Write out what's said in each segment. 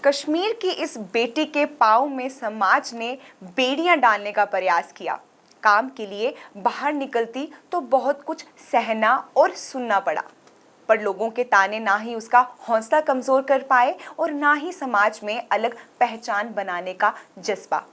कश्मीर की इस बेटी के पाँव में समाज ने बेड़ियां डालने का प्रयास किया। काम के लिए बाहर निकलती तो बहुत कुछ सहना और सुनना पड़ा, पर लोगों के ताने ना ही उसका हौसला कमजोर कर पाए और ना ही समाज में अलग पहचान बनाने का जज्बा।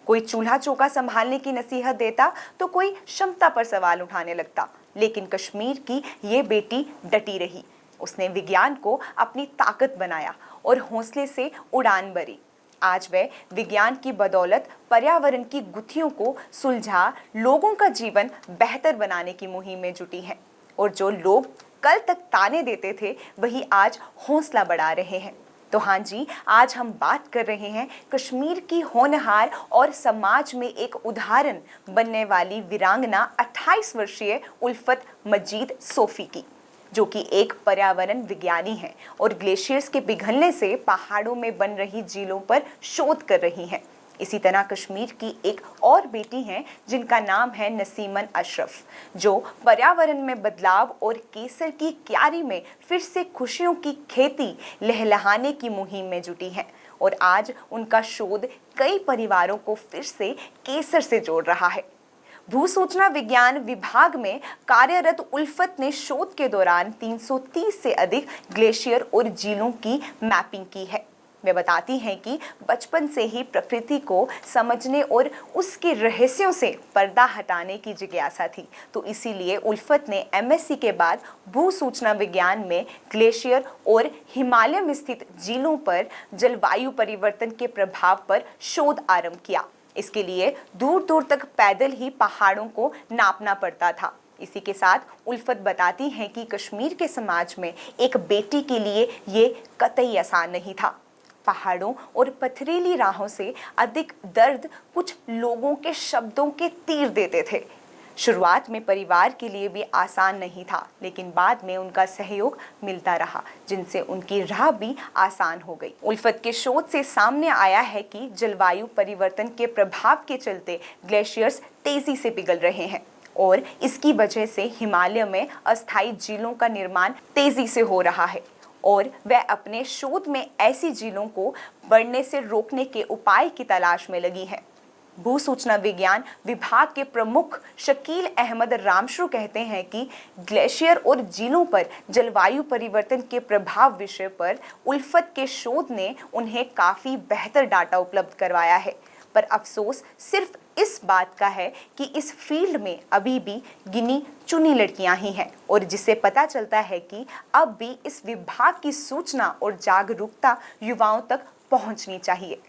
कोई चूल्हा चौका संभालने की नसीहत देता तो कोई क्षमता पर सवाल उठाने लगता, लेकिन कश्मीर की ये बेटी डटी रही। उसने विज्ञान को अपनी ताकत बनाया और हौसले से उड़ान भरी। आज वह विज्ञान की बदौलत पर्यावरण की गुत्थियों को सुलझा लोगों का जीवन बेहतर बनाने की मुहिम में जुटी है। और जो लोग कल तक ताने देते थे, वही आज हौसला बढ़ा रहे हैं। तो हाँ जी, आज हम बात कर रहे हैं कश्मीर की होनहार और समाज में एक उदाहरण बनने वाली वीरांगना 28 वर्षीय उल्फत मजीद सोफी की, जो कि एक पर्यावरण विज्ञानी है और ग्लेशियर्स के पिघलने से पहाड़ों में बन रही झीलों पर शोध कर रही हैं। इसी तरह कश्मीर की एक और बेटी हैं जिनका नाम है नसीमन अशरफ, जो पर्यावरण में बदलाव और केसर की क्यारी में फिर से खुशियों की खेती लहलहाने की मुहिम में जुटी हैं। और आज उनका शोध कई परिवारों को फिर से केसर से जोड़ रहा है। भूसूचना विज्ञान विभाग में कार्यरत उल्फत ने शोध के दौरान 330 से अधिक ग्लेशियर और झीलों की मैपिंग की है। वे बताती हैं कि बचपन से ही प्रकृति को समझने और उसके रहस्यों से पर्दा हटाने की जिज्ञासा थी, तो इसीलिए उल्फत ने एमएससी के बाद भूसूचना विज्ञान में ग्लेशियर और हिमालय में स्थित झीलों पर जलवायु परिवर्तन के प्रभाव पर शोध आरंभ किया। इसके लिए दूर दूर तक पैदल ही पहाड़ों को नापना पड़ता था। इसी के साथ उल्फत बताती हैं कि कश्मीर के समाज में एक बेटी के लिए ये कतई आसान नहीं था। पहाड़ों और पथरीली राहों से अधिक दर्द कुछ लोगों के शब्दों के तीर देते थे। शुरुआत में परिवार के लिए भी आसान नहीं था, लेकिन बाद में उनका सहयोग मिलता रहा, जिनसे उनकी राह भी आसान हो गई। उल्फत के शोध से सामने आया है कि जलवायु परिवर्तन के प्रभाव के चलते ग्लेशियर्स तेजी से पिघल रहे हैं और इसकी वजह से हिमालय में अस्थायी झीलों का निर्माण तेजी से हो रहा है। और वह अपने शोध में ऐसी झीलों को बढ़ने से रोकने के उपाय की तलाश में लगी है। भूसूचना विज्ञान विभाग के प्रमुख शकील अहमद रामशरू कहते हैं कि ग्लेशियर और झीलों पर जलवायु परिवर्तन के प्रभाव विषय पर उल्फत के शोध ने उन्हें काफ़ी बेहतर डाटा उपलब्ध करवाया है। पर अफसोस सिर्फ इस बात का है कि इस फील्ड में अभी भी गिनी चुनी लड़कियां ही हैं, और जिससे पता चलता है कि अब भी इस विभाग की सूचना और जागरूकता युवाओं तक पहुंचनी चाहिए।